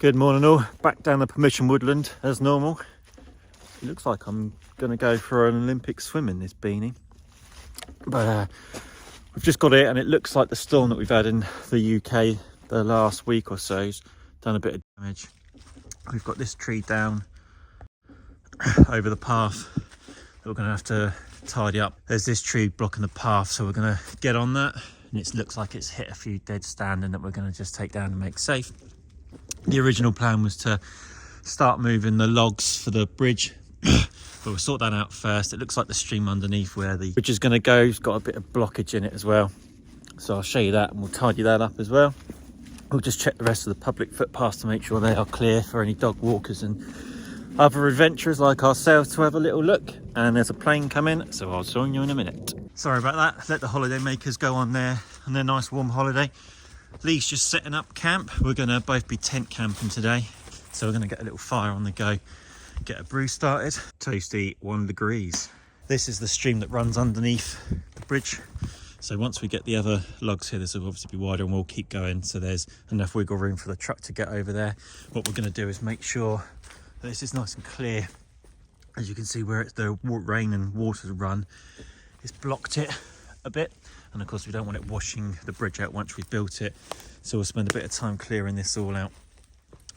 Good morning all, back down the permission woodland as normal. It looks like I'm going to go for an Olympic swim in this beanie. But we've just got it and it looks like the storm that we've had in the UK the last week or so has done a bit of damage. We've got this tree down over the path that we're going to have to tidy up. There's this tree blocking the path, so we're going to get on that. And it looks like it's hit a few dead standing that we're going to just take down and make safe. The original plan was to start moving the logs for the bridge, but we'll sort that out first. It looks like the stream underneath where the bridge is going to go has got a bit of blockage in it as well. So I'll show you that and we'll tidy that up as well. We'll just check the rest of the public footpaths to make sure they are clear for any dog walkers and other adventurers like ourselves to have a little look. And there's a plane coming, so I'll join you in a minute. Sorry about that. Let the holiday makers go on their nice warm holiday. Lee's just setting up camp. We're going to both be tent camping today. So we're going to get a little fire on the go, get a brew started. Toasty 1 degrees. This is the stream that runs underneath the bridge. So once we get the other logs here, this will obviously be wider and we'll keep going. So there's enough wiggle room for the truck to get over there. What we're going to do is make sure that this is nice and clear. As you can see where it's the rain and water run, it's blocked it a bit. And of course we don't want it washing the bridge out once we've built it. So we'll spend a bit of time clearing this all out,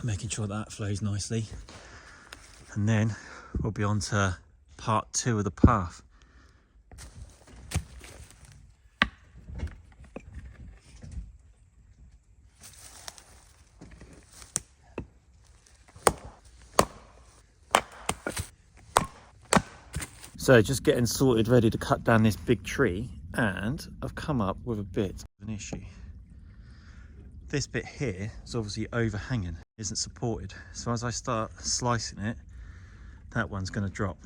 making sure that flows nicely. And then we'll be on to part 2 of the path. So just getting sorted, ready to cut down this big tree, and I've come up with a bit of an issue. This bit here is obviously overhanging, isn't supported. So as I start slicing it, that one's going to drop.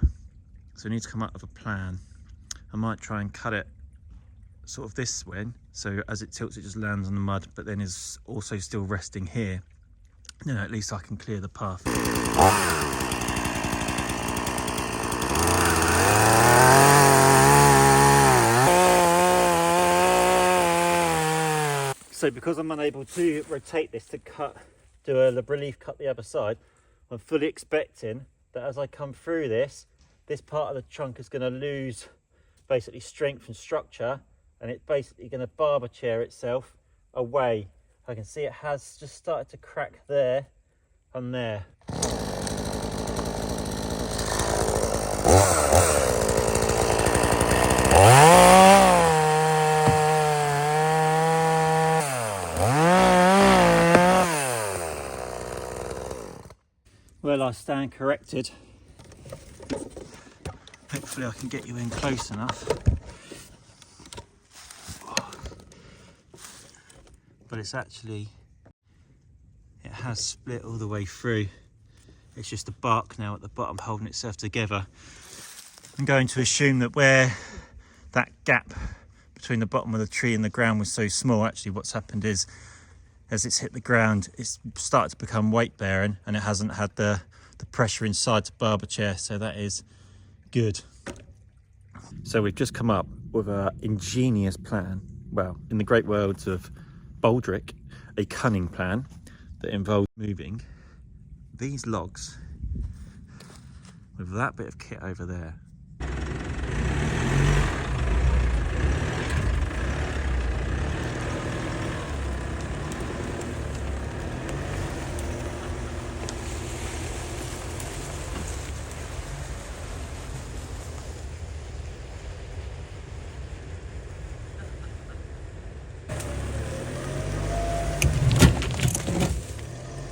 So we need to come up with a plan. I might try and cut it sort of this way, so as it tilts it just lands on the mud, but then is also still resting here. Then at least I can clear the path. So because I'm unable to rotate this to do a relief cut the other side, I'm fully expecting that as I come through this part of the trunk is going to lose basically strength and structure, and it's basically going to barber chair itself away. I can see it has just started to crack there and there. Well, I stand corrected. Hopefully I can get you in close enough. But it's actually, it has split all the way through. It's just the bark now at the bottom holding itself together. I'm going to assume that where that gap between the bottom of the tree and the ground was so small, actually what's happened is as it's hit the ground, it's started to become weight bearing and it hasn't had the pressure inside to barber chair, so that is good. So we've just come up with an ingenious plan. Well, in the great words of Baldrick, a cunning plan that involves moving these logs with that bit of kit over there.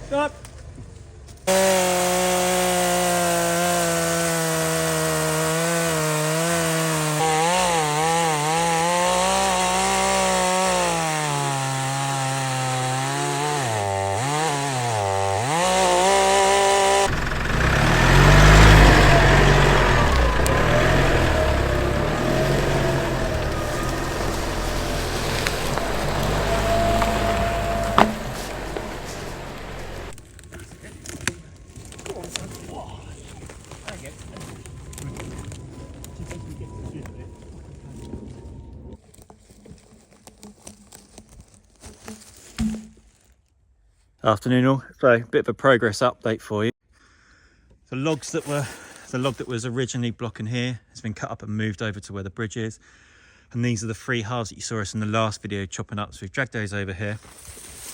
Stop! Afternoon all. So a bit of a progress update for you. The log that was originally blocking here has been cut up and moved over to where the bridge is. And these are the 3 halves that you saw us in the last video chopping up. So we've dragged those over here.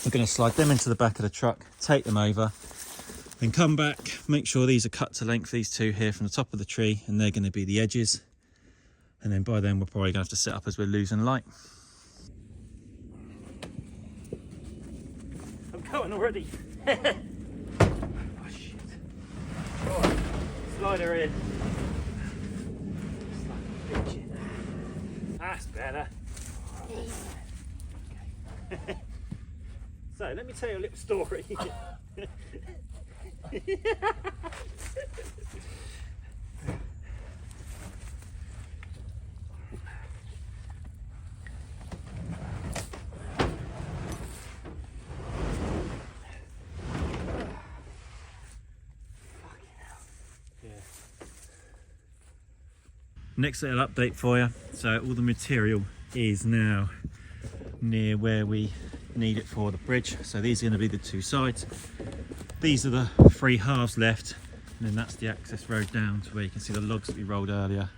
We're going to slide them into the back of the truck, take them over, then come back, make sure these are cut to length, these 2 here from the top of the tree, and they're going to be the edges. And then by then we're probably going to have to set up as we're losing light. I'm going already. Oh shit. Right, slide her in. Slide the bitch in. That's better. Okay. So let me tell you a little story. Next little update for you. So all the material is now near where we need it for the bridge. So these are going to be the 2 sides. These are the 3 halves left, and then that's the access road down to where you can see the logs that we rolled earlier.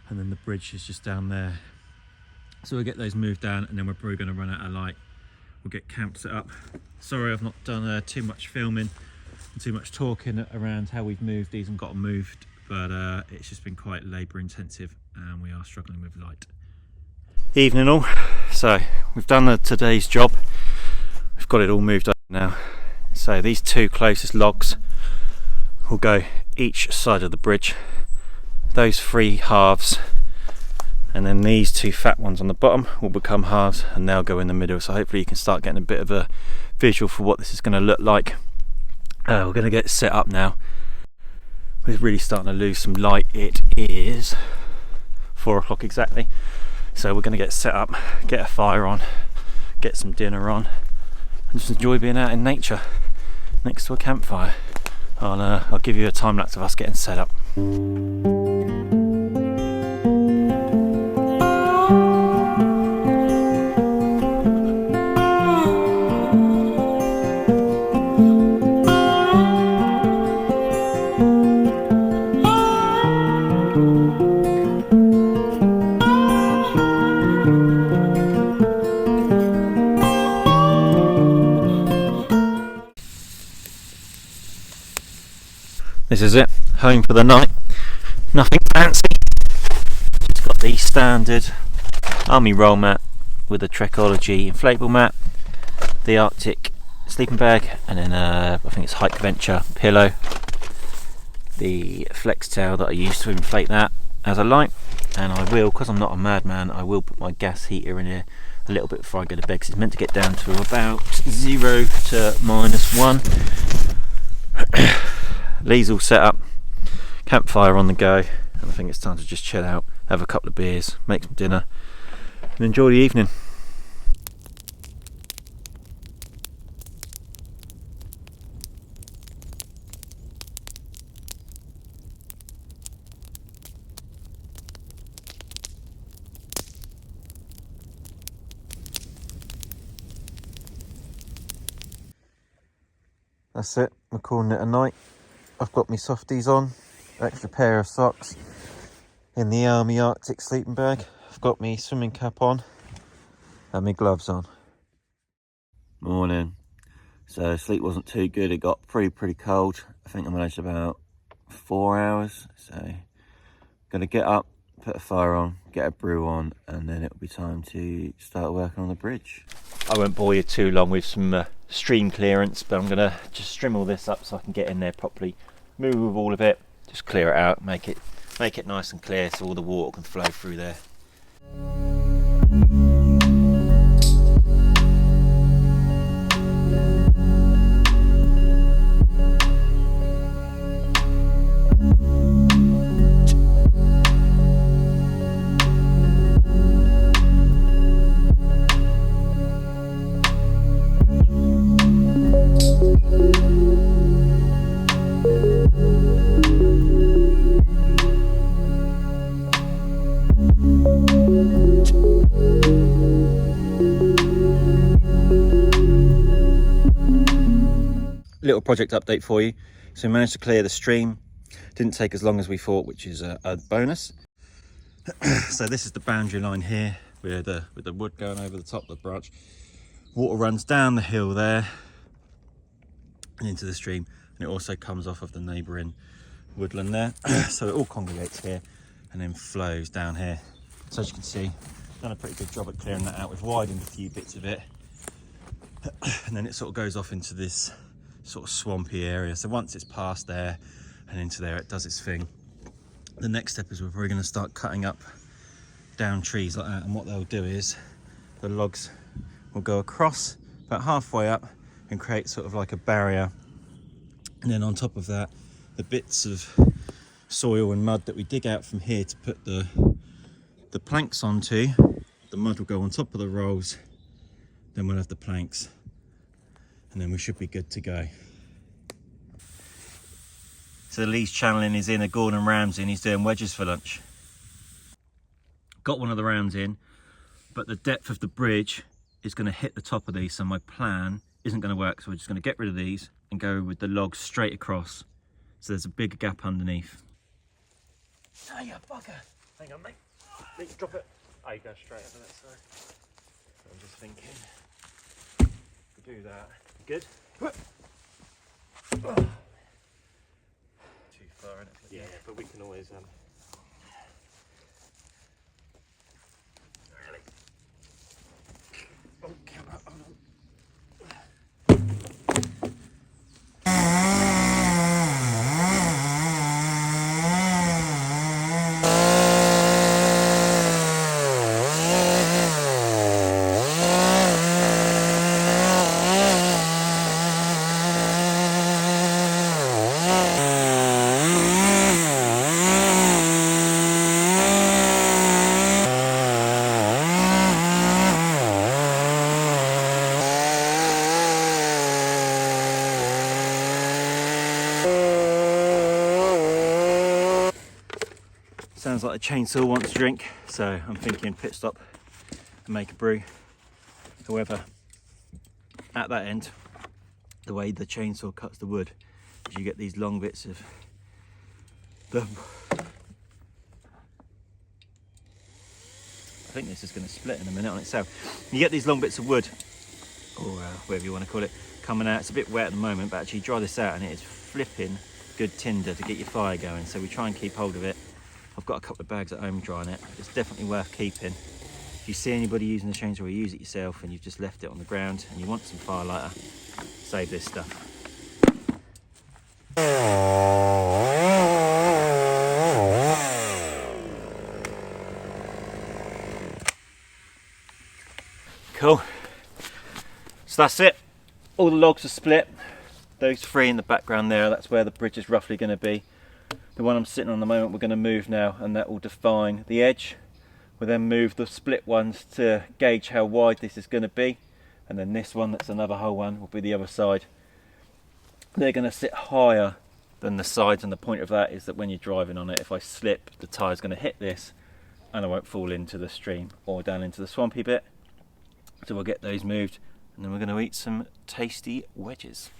And then the bridge is just down there. So we'll get those moved down, and then we're probably going to run out of light. We'll get camp set up. Sorry I've not done too much filming and too much talking around how we've moved these and got them moved. But it's just been quite labour intensive and we are struggling with light. Evening all. So we've done today's job. We've got it all moved up now. So these 2 closest logs will go each side of the bridge. Those 3 halves, and then these 2 fat ones on the bottom will become halves and they'll go in the middle. So hopefully you can start getting a bit of a visual for what this is going to look like. We're going to get set up now. We're really starting to lose some light. It is 4 o'clock exactly. So we're going to get set up, get a fire on, get some dinner on, and just enjoy being out in nature next to a campfire. I'll give you a time lapse of us getting set up. This is it, home for the night. Nothing fancy. Just got the standard army roll mat with the Trekology inflatable mat, the Arctic sleeping bag, and then I think it's Hike Venture pillow, the flex tail that I use to inflate that as a light, and I will, because I'm not a madman, I will put my gas heater in here a little bit before I go to bed, because it's meant to get down to about 0 to -1. Lee's all set up, campfire on the go, and I think it's time to just chill out, have a couple of beers, make some dinner, and enjoy the evening. That's it, we're calling it a night. I've got my softies on, extra pair of socks in the Army Arctic sleeping bag. I've got my swimming cap on and my gloves on. Morning. So sleep wasn't too good, it got pretty cold. I think I managed about 4 hours. So gonna get up, put a fire on, get a brew on, and then it'll be time to start working on the bridge. I won't bore you too long with some stream clearance, but I'm gonna just trim all this up so I can get in there properly, move all of it, just clear it out, make it nice and clear so all the water can flow through there. little project update for you. So we managed to clear the stream. Didn't take as long as we thought, which is a bonus. So this is the boundary line here with the wood going over the top of the branch. Water runs down the hill there and into the stream, and it also comes off of the neighbouring woodland there. So it all congregates here and then flows down here. So as you can see, done a pretty good job at clearing that out. We've widened a few bits of it, and then it sort of goes off into this sort of swampy area. So once it's past there and into there, it does its thing. The next step is we're probably going to start cutting up down trees like that, and what they'll do is the logs will go across about halfway up and create sort of like a barrier, and then on top of that, the bits of soil and mud that we dig out from here to put the planks onto, the mud will go on top of the rolls, then we'll have the planks, and then we should be good to go. So Lee's channeling is in a Gordon Ramsay and he's doing wedges for lunch. Got one of the rounds in, but the depth of the bridge is going to hit the top of these, so my plan isn't going to work. So we're just going to get rid of these and go with the logs straight across. So there's a big gap underneath. Oh, you bugger. Hang on, mate. Let's drop it. Oh, you go straight over that side. I'm just thinking. We do that. Good. Yeah, but we can always Really? Oh, camera, hold on. Sounds like the chainsaw wants a drink, so I'm thinking pit stop and make a brew. However, at that end, the way the chainsaw cuts the wood is you get these long bits of the... I think this is going to split in a minute on itself. You get these long bits of wood, or whatever you want to call it, coming out. It's a bit wet at the moment, but actually dry this out and it is flipping good tinder to get your fire going. So we try and keep hold of it. I've got a couple of bags at home drying it. It's definitely worth keeping. If you see anybody using the chainsaw or use it yourself and you've just left it on the ground and you want some fire lighter, save this stuff. Cool. So that's it. All the logs are split. Those three in the background there, that's where the bridge is roughly going to be. The one I'm sitting on at the moment we're going to move now, and that will define the edge. We'll then move the split ones to gauge how wide this is going to be, and then this one, that's another whole one, will be the other side. They're going to sit higher than the sides, and the point of that is that when you're driving on it, if I slip, the tyre's going to hit this and I won't fall into the stream or down into the swampy bit. So we'll get those moved, and then we're going to eat some tasty wedges.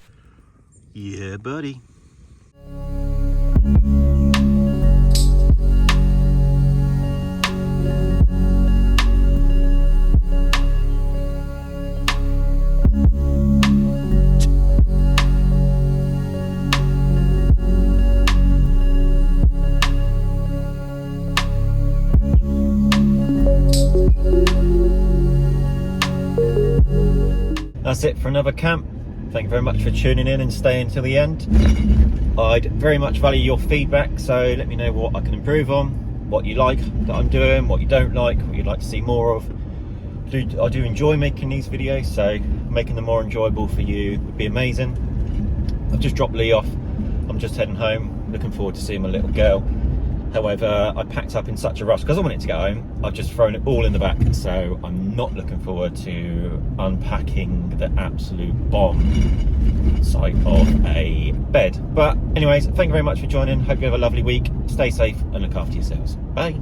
Yeah, buddy. That's it for another camp. Thank you very much for tuning in and staying till the end. I'd very much value your feedback, so let me know what I can improve on, what you like that I'm doing, what you don't like, what you'd like to see more of. I do enjoy making these videos, so making them more enjoyable for you would be amazing. I've just dropped Lee off. I'm just heading home, looking forward to seeing my little girl. However, I packed up in such a rush because I wanted to get home. I've just thrown it all in the back, so I'm not looking forward to unpacking the absolute bomb site of a bed. But anyways, thank you very much for joining. Hope you have a lovely week. Stay safe and look after yourselves. Bye.